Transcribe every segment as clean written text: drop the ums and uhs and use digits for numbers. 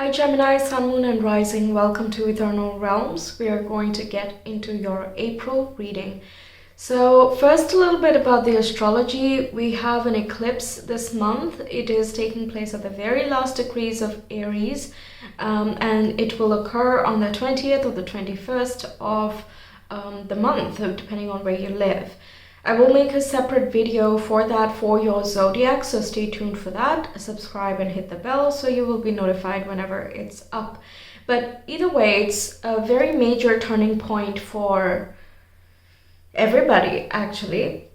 Hi Gemini, Sun, Moon and Rising, welcome to Ethernal Realms. We are going to get into your April reading. So first a little bit about the astrology. We have an eclipse this month. It is taking place at the very last degrees of Aries and it will occur on the 20th or the 21st of the month, depending on where you live. I will make a separate video for that for your zodiac, so stay tuned for that. Subscribe and hit the bell so you will be notified whenever it's up. But either way, it's a very major turning point for everybody actually,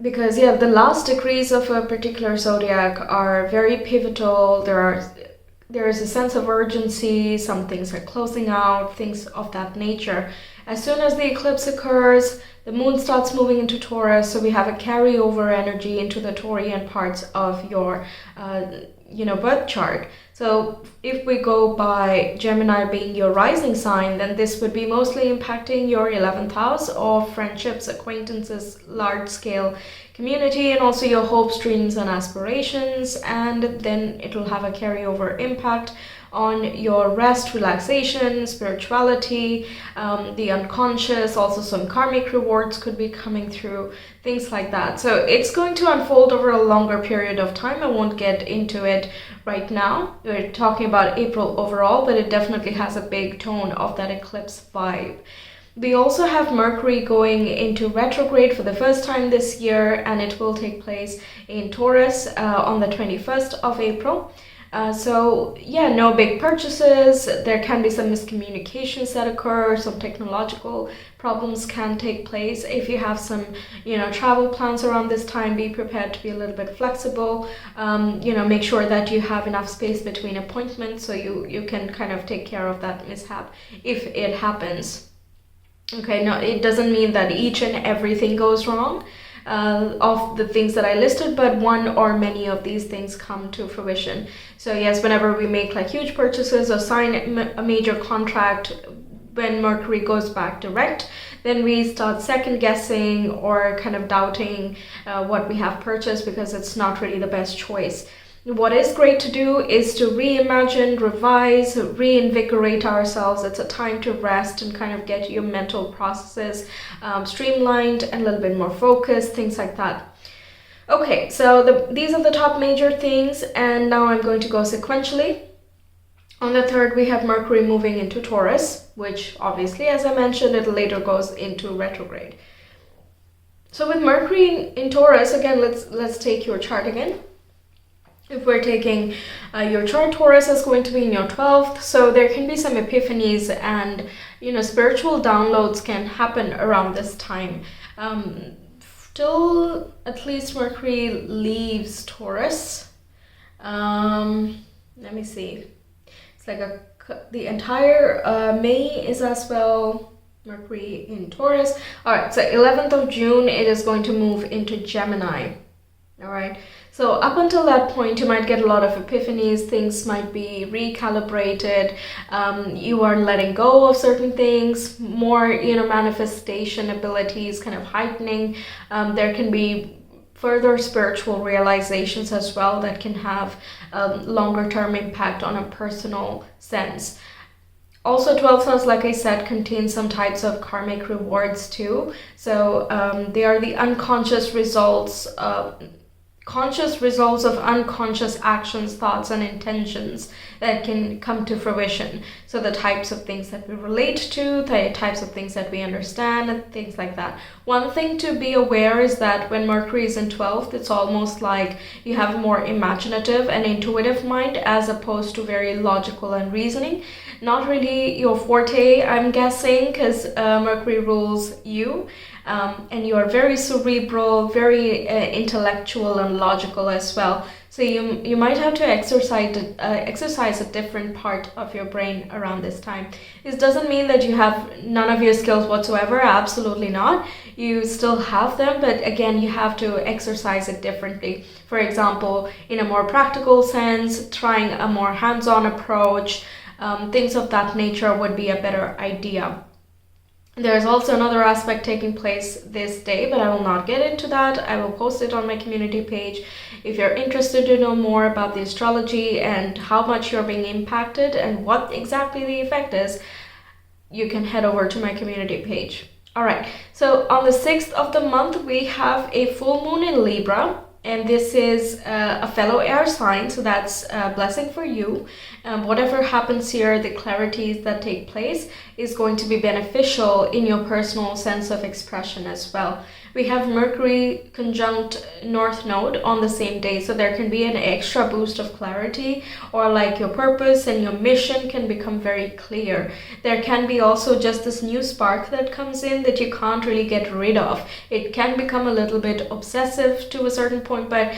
because the last degrees of a particular zodiac are very pivotal. There is a sense of urgency, some things are closing out, things of that nature. As soon as the eclipse occurs, the moon starts moving into Taurus, so we have a carryover energy into the Taurian parts of your birth chart. So if we go by Gemini being your rising sign, then this would be mostly impacting your 11th house of friendships, acquaintances, large-scale community, and also your hopes, dreams, and aspirations. And then it will have a carryover impact on your rest, relaxation, spirituality, the unconscious. Also some karmic rewards could be coming through, things like that. So it's going to unfold over a longer period of time. I won't get into it right now. We're talking about April overall, but it definitely has a big tone of that eclipse vibe. We also have Mercury going into retrograde for the first time this year, and it will take place in Taurus on the 21st of April. No big purchases. There can be some miscommunications that occur, some technological problems can take place. If you have some, travel plans around this time, be prepared to be a little bit flexible. Make sure that you have enough space between appointments so you can kind of take care of that mishap if it happens. Okay, now it doesn't mean that each and everything goes wrong of the things that I listed, but one or many of these things come to fruition. So yes, whenever we make like huge purchases or sign a major contract, when Mercury goes back direct, then we start second guessing or kind of doubting what we have purchased because it's not really the best choice. What is great to do is to reimagine, revise, reinvigorate ourselves. It's a time to rest and kind of get your mental processes streamlined and a little bit more focused, things like that. Okay, so these are the top major things, and now I'm going to go sequentially. On the 3rd, we have Mercury moving into Taurus, which obviously, as I mentioned, it later goes into retrograde. So with Mercury in Taurus, again, let's take your chart again. If we're taking your chart, Taurus is going to be in your 12th, so there can be some epiphanies and spiritual downloads can happen around this time. Till at least Mercury leaves Taurus. Let me see. It's like the entire May is as well Mercury in Taurus. All right, so 11th of June it is going to move into Gemini. All right, so up until that point you might get a lot of epiphanies. Things might be recalibrated. You are letting go of certain things, more manifestation abilities kind of heightening. There can be further spiritual realizations as well that can have a longer term impact on a personal sense. Also, 12th house, like I said, contains some types of karmic rewards too. So they are the unconscious results of unconscious actions, thoughts, and intentions that can come to fruition. So the types of things that we relate to, the types of things that we understand, and things like that. One thing to be aware is that when Mercury is in 12th, it's almost like you have a more imaginative and intuitive mind as opposed to very logical and reasoning. Not really your forte, I'm guessing, because Mercury rules you. And you are very cerebral, very intellectual and logical as well. So you might have to exercise a different part of your brain around this time. This doesn't mean that you have none of your skills whatsoever. Absolutely not. You still have them, but again, you have to exercise it differently. For example, in a more practical sense, trying a more hands-on approach, things of that nature would be a better idea. There's also another aspect taking place this day, but I will not get into that. I will post it on my community page. If you're interested to know more about the astrology and how much you're being impacted and what exactly the effect is, you can head over to my community page. All right, so on the 6th of the month, we have a full moon in Libra. And this is a fellow air sign, so that's a blessing for you. Whatever happens here, the clarities that take place is going to be beneficial in your personal sense of expression as well. We have Mercury conjunct North Node on the same day, so there can be an extra boost of clarity, or like your purpose and your mission can become very clear. There can be also just this new spark that comes in that you can't really get rid of. It can become a little bit obsessive to a certain point, but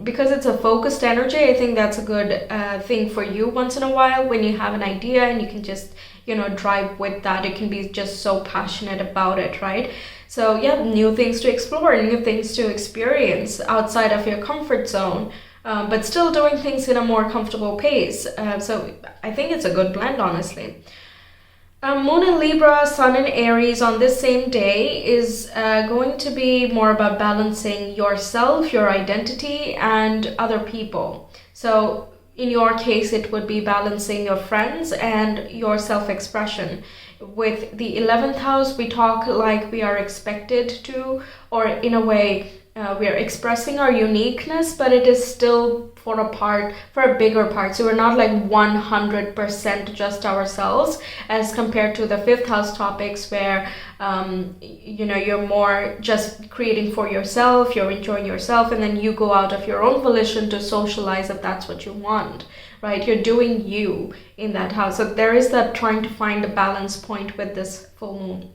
because it's a focused energy, I think that's a good thing for you once in a while when you have an idea and you can just drive with that. It can be just so passionate about it, right? So yeah, new things to explore, new things to experience outside of your comfort zone, but still doing things in a more comfortable pace. So I think it's a good blend, honestly. Moon in Libra, Sun in Aries on this same day is going to be more about balancing yourself, your identity, and other people. So in your case, it would be balancing your friends and your self-expression. With the 11th house, we talk like we are expected to, or in a way, we are expressing our uniqueness, but it is still for a bigger part. So we're not like 100% just ourselves, as compared to the 5th house topics where you're more just creating for yourself, you're enjoying yourself, and then you go out of your own volition to socialize if that's what you want, right? You're doing you in that house. So there is that trying to find a balance point with this full moon.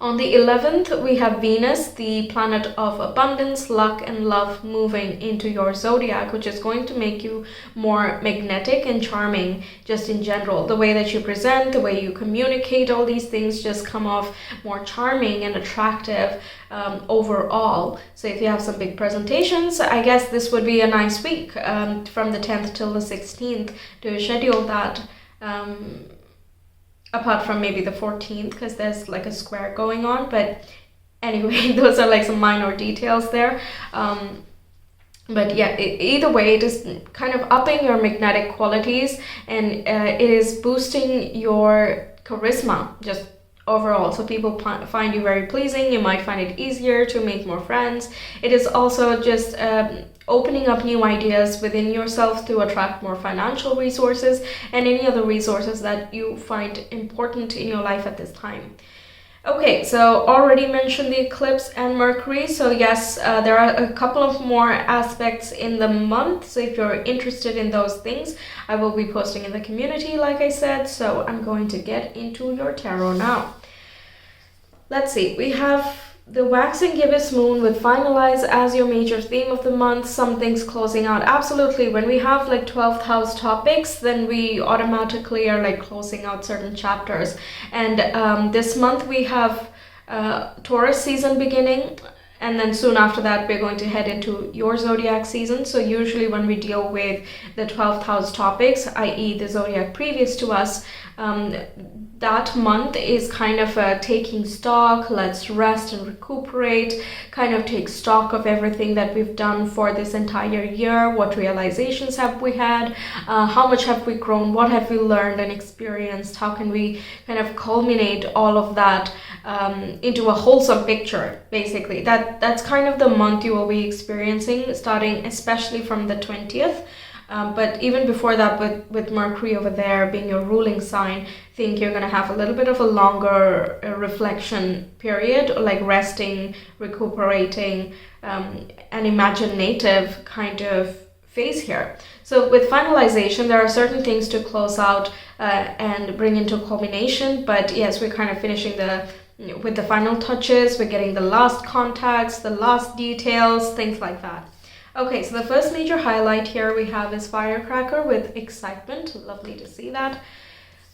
On the 11th, we have Venus, the planet of abundance, luck, and love, moving into your zodiac, which is going to make you more magnetic and charming just in general. The way that you present, the way you communicate, all these things just come off more charming and attractive overall. So if you have some big presentations, I guess this would be a nice week from the 10th till the 16th to schedule that. Apart from maybe the 14th, because there's like a square going on, but anyway, those are like some minor details there. But yeah, either way, it is kind of upping your magnetic qualities, and it is boosting your charisma just overall. So people find you very pleasing. You might find it easier to make more friends. It is also just opening up new ideas within yourself to attract more financial resources and any other resources that you find important in your life at this time. Okay, so already mentioned the eclipse and Mercury. So yes, there are a couple of more aspects in the month. So if you're interested in those things, I will be posting in the community, like I said. So I'm going to get into your tarot now. Let's see, we have the waxing gibbous moon with finalize as your major theme of the month, some things closing out. Absolutely, when we have like 12th house topics, then we automatically are like closing out certain chapters. And this month we have Taurus season beginning, and then soon after that we're going to head into your zodiac season. So usually when we deal with the 12th house topics, i.e. the zodiac previous to us, that month is kind of taking stock, let's rest and recuperate, kind of take stock of everything that we've done for this entire year. What realizations have we had? How much have we grown? What have we learned and experienced? How can we kind of culminate all of that into a wholesome picture, basically? That's kind of the month you will be experiencing, starting especially from the 20th. But even before that, with Mercury over there being your ruling sign, I think you're going to have a little bit of a longer reflection period, like resting, recuperating, an imaginative kind of phase here. So with finalization, there are certain things to close out and bring into culmination. But yes, we're kind of finishing with the final touches. We're getting the last contacts, the last details, things like that. Okay, so the first major highlight here we have is firecracker with excitement. Lovely to see that.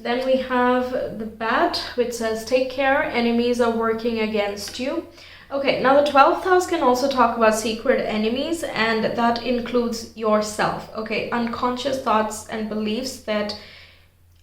Then we have the bat, which says take care, enemies are working against you. Okay, now the 12th house can also talk about secret enemies, and that includes yourself. Okay, unconscious thoughts and beliefs that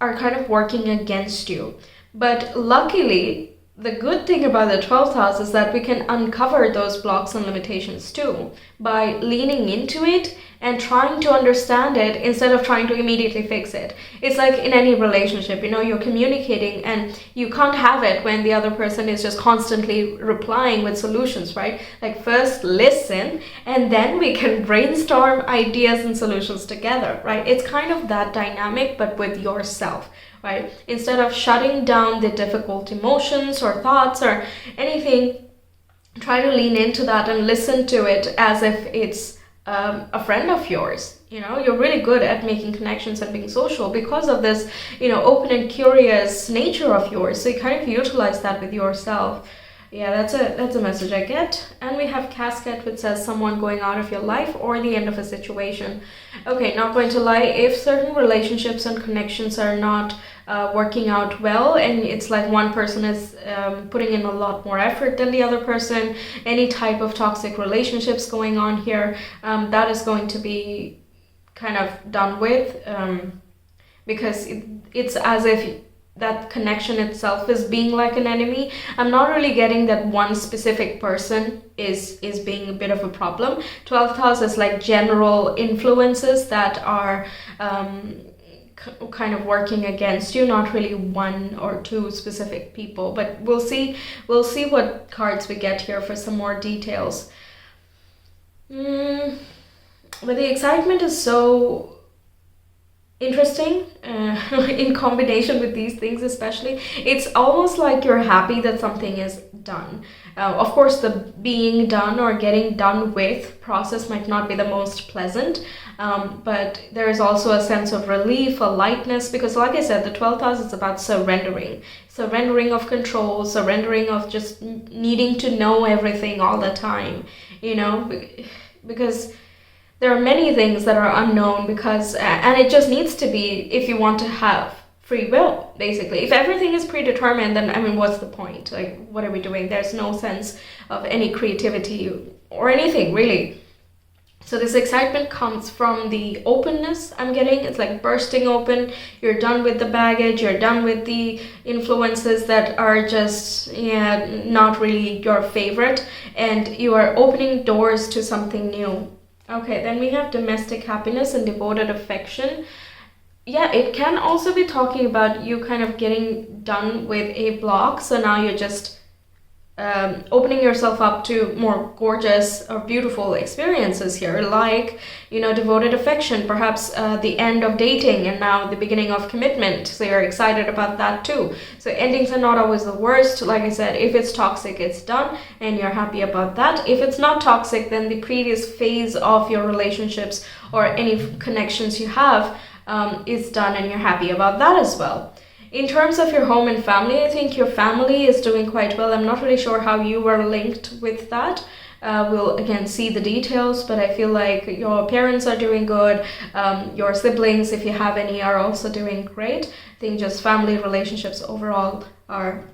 are kind of working against you. But luckily, the good thing about the 12th house is that we can uncover those blocks and limitations too by leaning into it and trying to understand it instead of trying to immediately fix it. It's like in any relationship, you're communicating and you can't have it when the other person is just constantly replying with solutions, right? Like first listen and then we can brainstorm ideas and solutions together, right? It's kind of that dynamic, but with yourself. Right? Instead of shutting down the difficult emotions or thoughts or anything, try to lean into that and listen to it as if it's a friend of yours. You're really good at making connections and being social because of this, open and curious nature of yours. So you kind of utilize that with yourself. Yeah, that's a message I get. And we have casket, which says someone going out of your life or the end of a situation. Okay, not going to lie, if certain relationships and connections are not working out well, and it's like one person is putting in a lot more effort than the other person, any type of toxic relationships going on here, that is going to be kind of done with, because it's as if that connection itself is being like an enemy. I'm not really getting that one specific person is being a bit of a problem. 12th house is like general influences that are kind of working against you, not really one or two specific people. But we'll see what cards we get here for some more details. But the excitement is so interesting in combination with these things, especially. It's almost like you're happy that something is done. Of course, the being done or getting done with process might not be the most pleasant, but there is also a sense of relief, a lightness, because like I said, the 12th house is about surrendering of control, surrendering of just needing to know everything all the time, because there are many things that are unknown, because and it just needs to be if you want to have free will, basically. If everything is predetermined, then what's the point? Like, what are we doing? There's no sense of any creativity or anything, really. So this excitement comes from the openness I'm getting. It's like bursting open. You're done with the baggage. You're done with the influences that are just not really your favorite, and you are opening doors to something new. Okay, then we have domestic happiness and devoted affection. Yeah, it can also be talking about you kind of getting done with a block. So now you're just opening yourself up to more gorgeous or beautiful experiences here, like, devoted affection, perhaps the end of dating and now the beginning of commitment. So you're excited about that too. So endings are not always the worst. Like I said, if it's toxic, it's done and you're happy about that. If it's not toxic, then the previous phase of your relationships or any connections you have is done and you're happy about that as well. In terms of your home and family, I think your family is doing quite well. I'm not really sure how you were linked with that. We'll again see the details, but I feel like your parents are doing good. Your siblings, if you have any, are also doing great. I think just family relationships overall are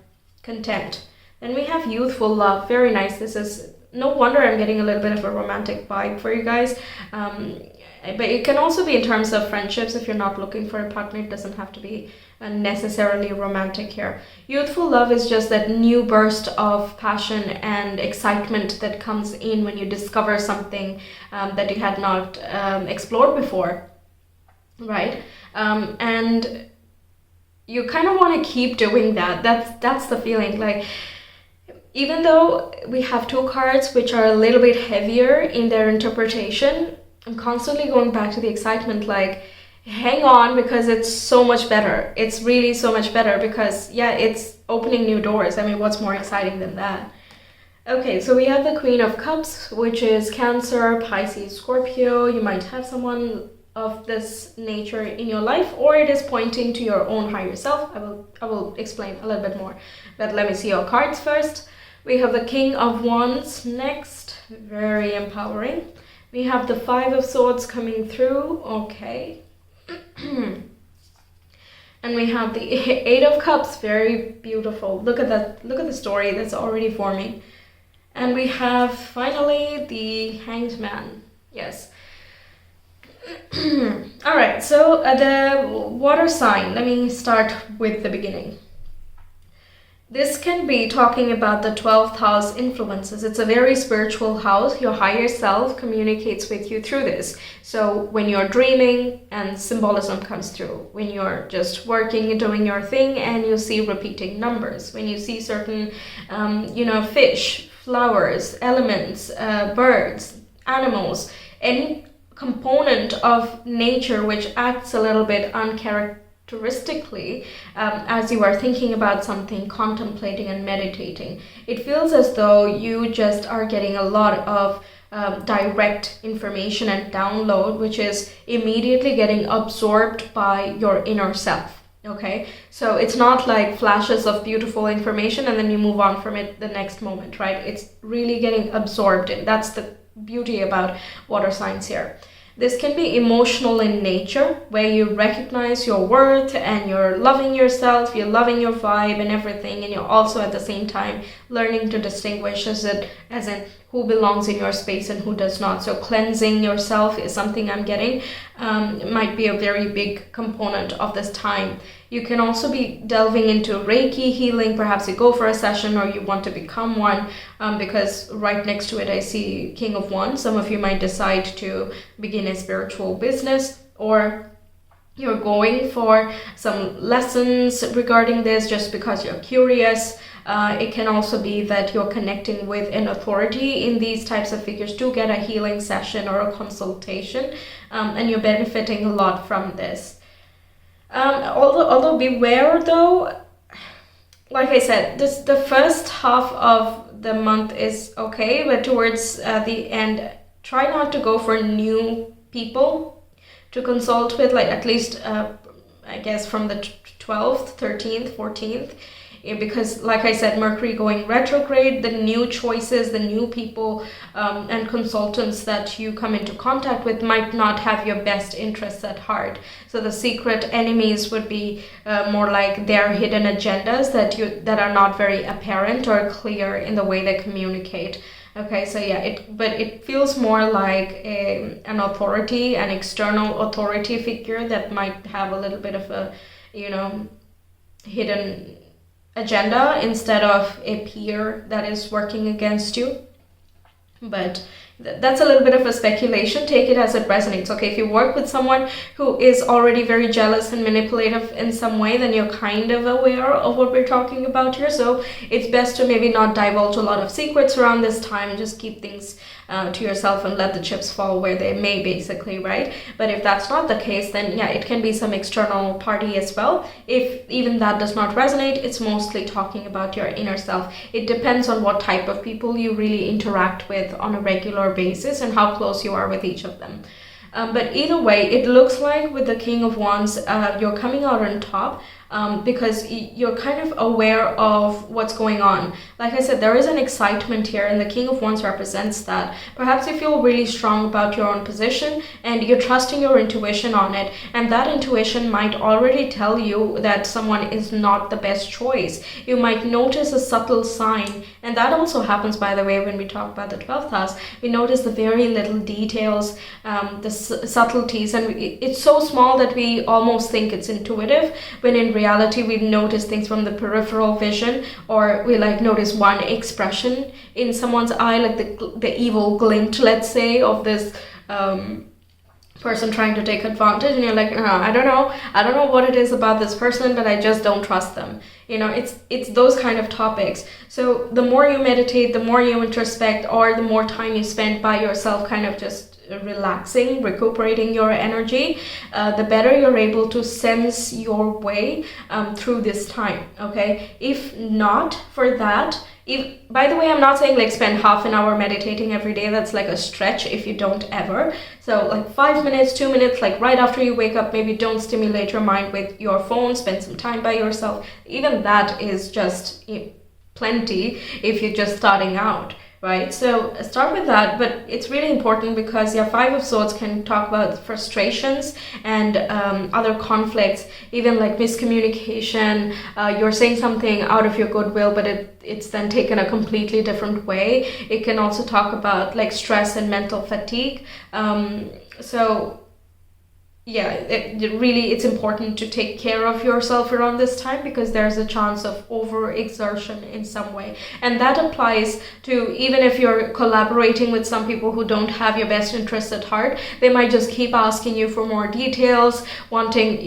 content. Then we have youthful love. Very nice. This is no wonder I'm getting a little bit of a romantic vibe for you guys. But it can also be in terms of friendships. If you're not looking for a partner, it doesn't have to be necessarily romantic here. Youthful love is just that new burst of passion and excitement that comes in when you discover something that you had not explored before, right? And you kind of want to keep doing that. That's the feeling. Like, even though we have two cards which are a little bit heavier in their interpretation, I'm constantly going back to the excitement, like, hang on, because it's so much better. It's really so much better because, it's opening new doors. What's more exciting than that? Okay, so we have the Queen of Cups, which is Cancer, Pisces, Scorpio. You might have someone of this nature in your life, or it is pointing to your own higher self. I will explain a little bit more, but let me see your cards first. We have the King of Wands next, very empowering. We have the Five of Swords coming through, okay. And we have the Eight of Cups, very beautiful. Look at that, look at the story that's already forming. And we have finally the Hanged Man, yes. All right, so the water sign, let me start with the beginning. This can be talking about the 12th house influences. It's a very spiritual house. Your higher self communicates with you through this. So when you're dreaming and symbolism comes through, when you're just working and doing your thing and you see repeating numbers, when you see certain, fish, flowers, elements, birds, animals, any component of nature which acts a little bit uncharacteristically as you are thinking about something, contemplating and meditating. It feels as though you just are getting a lot of direct information and download, which is immediately getting absorbed by your inner self. Okay, so it's not like flashes of beautiful information and then you move on from it the next moment, right? It's really getting absorbed in. That's the beauty about water signs here. This can be emotional in nature, where you recognize your worth and you're loving yourself, you're loving your vibe and everything, and you're also at the same time learning to distinguish as in who belongs in your space and who does not. So cleansing yourself is something I'm getting. It might be a very big component of this time. You can also be delving into Reiki healing. Perhaps you go for a session or you want to become one, because right next to it I see King of Wands. Some of you might decide to begin a spiritual business, or you're going for some lessons regarding this just because you're curious. It can also be that you're connecting with an authority in these types of figures to get a healing session or a consultation, and you're benefiting a lot from this. Although beware though, like I said, the first half of the month is okay, but towards the end, try not to go for new people to consult with, like at least I guess from the 12th, 13th, 14th. Because like I said, Mercury going retrograde, the new choices, the new people and consultants that you come into contact with might not have your best interests at heart. So the secret enemies would be more like their hidden agendas that are not very apparent or clear in the way they communicate. Okay, so yeah, it feels more like an authority, an external authority figure that might have a little bit of a, hidden agenda instead of a peer that is working against you. But that's a little bit of a speculation. Take it as it resonates. Okay, if you work with someone who is already very jealous and manipulative in some way, then you're kind of aware of what we're talking about here. So it's best to maybe not divulge a lot of secrets around this time. Just keep things to yourself and let the chips fall where they may, basically, right? But if that's not the case, then yeah, it can be some external party as well. If even that does not resonate, it's mostly talking about your inner self. It depends on what type of people you really interact with on a regular basis and how close you are with each of them. But either way, it looks like with the King of Wands, you're coming out on top. Because you're kind of aware of what's going on. Like I said, there is an excitement here, and the King of Wands represents that. Perhaps you feel really strong about your own position and you're trusting your intuition on it, and that intuition might already tell you that someone is not the best choice. You might notice a subtle sign, and that also happens, by the way, when we talk about the 12th house. We notice the very little details, the subtleties, and it's so small that we almost think it's intuitive, when in reality we notice things from the peripheral vision, or we like notice one expression in someone's eye, like the evil glint, let's say, of this person trying to take advantage, and you're like, I don't know what it is about this person, but I just don't trust them. It's those kind of topics. So the more you meditate, the more you introspect, or the more time you spend by yourself, kind of just relaxing, recuperating your energy, the better you're able to sense your way through this time. Okay, if not for that, by the way, I'm not saying like spend half an hour meditating every day. That's like a stretch if you don't ever. So like 5 minutes, 2 minutes, like right after you wake up, maybe don't stimulate your mind with your phone, spend some time by yourself. Even that is just plenty if you're just starting out. Right, so start with that, but it's really important because your Five of Swords can talk about frustrations and other conflicts, even like miscommunication. You're saying something out of your goodwill, but it's then taken a completely different way. It can also talk about like stress and mental fatigue. So yeah, it's important to take care of yourself around this time, because there's a chance of overexertion in some way. And that applies to even if you're collaborating with some people who don't have your best interests at heart. They might just keep asking you for more details, wanting,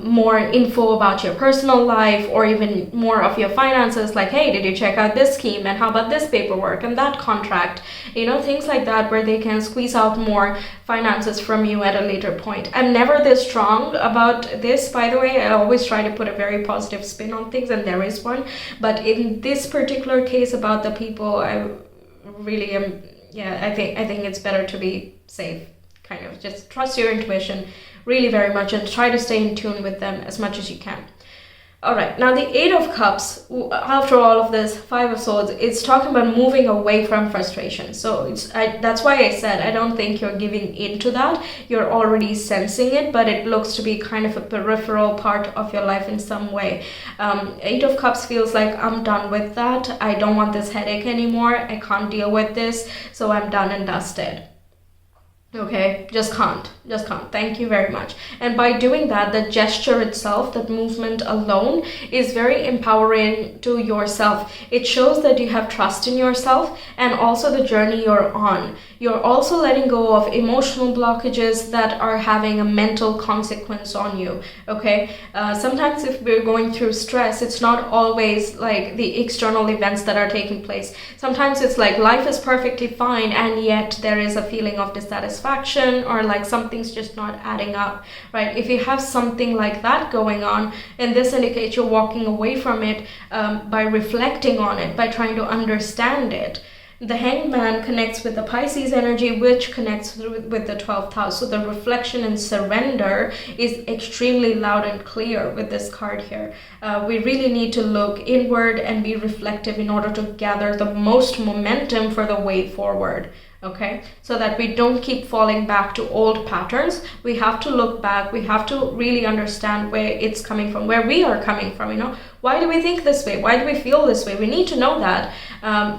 more info about your personal life, or even more of your finances, like, hey, did you check out this scheme, and how about this paperwork and that contract, things like that, where they can squeeze out more finances from you at a later point. I'm never this strong about this, by the way. I always try to put a very positive spin on things, and there is one. But in this particular case about the people, I really am, I think it's better to be safe. Kind of just trust your intuition really very much, and try to stay in tune with them as much as you can. All right, now the Eight of Cups, after all of this, Five of Swords, it's talking about moving away from frustration. So that's why I said I don't think you're giving into that. You're already sensing it, but it looks to be kind of a peripheral part of your life in some way. Eight of Cups feels like, I'm done with that. I don't want this headache anymore. I can't deal with this, so I'm done and dusted. Okay, just can't. Thank you very much. And by doing that, the gesture itself, that movement alone, is very empowering to yourself. It shows that you have trust in yourself, and also the journey you're on. You're also letting go of emotional blockages that are having a mental consequence on you. Okay, sometimes if we're going through stress, it's not always like the external events that are taking place. Sometimes it's like life is perfectly fine, and yet there is a feeling of dissatisfaction, or like something's just not adding up, right? If you have something like that going on, and this indicates you're walking away from it by reflecting on it, by trying to understand it. The Hangman connects with the Pisces energy, which connects with the 12th house. So the reflection and surrender is extremely loud and clear with this card here. We really need to look inward and be reflective in order to gather the most momentum for the way forward. Okay, so that we don't keep falling back to old patterns. We have to look back. We have to really understand where it's coming from, where we are coming from. Why do we think this way? Why do we feel this way? We need to know that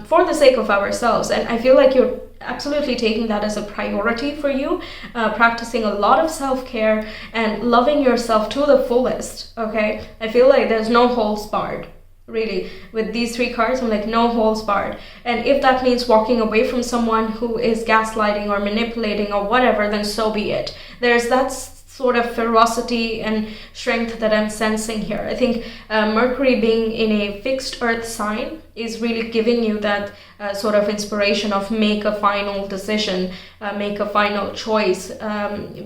for the sake of ourselves. And I feel like you're absolutely taking that as a priority for you, practicing a lot of self-care and loving yourself to the fullest. Okay, I feel like there's no holds barred. Really, with these three cards, I'm like, no holds barred. And if that means walking away from someone who is gaslighting or manipulating or whatever, then so be it. There's that sort of ferocity and strength that I'm sensing here. I think Mercury being in a fixed earth sign is really giving you that sort of inspiration of make a final decision, make a final choice,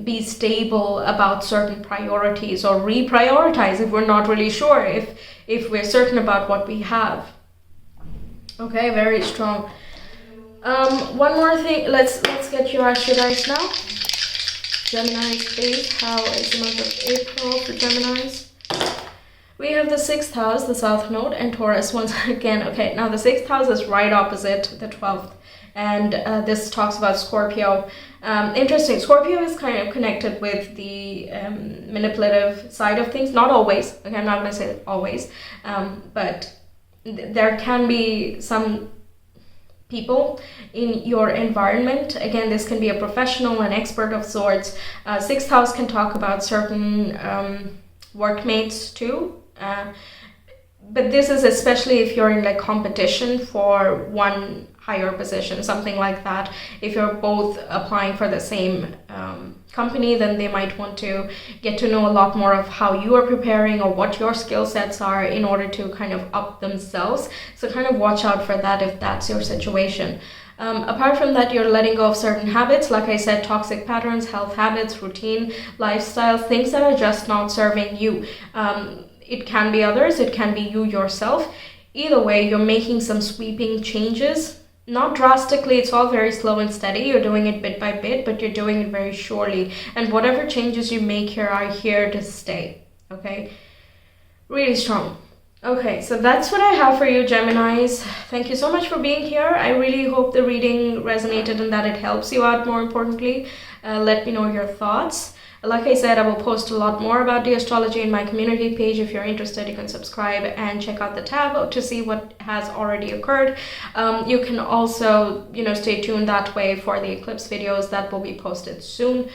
be stable about certain priorities, or reprioritize if we're not really sure, if we're certain about what we have. Okay, very strong. One more thing, let's get your astro dice now. Geminis, please. How is the month of April for Geminis? We have the 6th house, the South Node, and Taurus once again. Okay, now the 6th house is right opposite the 12th, and this talks about Scorpio. Interesting. Scorpio is kind of connected with the manipulative side of things. Not always. Okay, I'm not going to say always, but there can be some people in your environment. Again, this can be a professional, an expert of sorts. 6th house can talk about certain workmates too. But this is especially if you're in like competition for one higher position, something like that. If you're both applying for the same company, then they might want to get to know a lot more of how you are preparing or what your skill sets are in order to kind of up themselves. So kind of watch out for that if that's your situation. Apart from that, you're letting go of certain habits, like I said, toxic patterns, health habits, routine, lifestyle, things that are just not serving you. It can be others, it can be you yourself. Either way, you're making some sweeping changes. Not drastically, it's all very slow and steady. You're doing it bit by bit, but you're doing it very surely. And whatever changes you make here are here to stay, okay? Really strong. Okay, so that's what I have for you, Geminis. Thank you so much for being here. I really hope the reading resonated and that it helps you out, more importantly. Let me know your thoughts. Like I said, I will post a lot more about the astrology in my community page. If you're interested, you can subscribe and check out the tab to see what has already occurred. You can also, stay tuned that way for the eclipse videos that will be posted soon.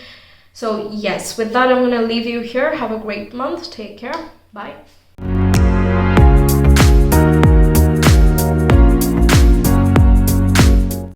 So yes, with that, I'm going to leave you here. Have a great month. Take care. Bye.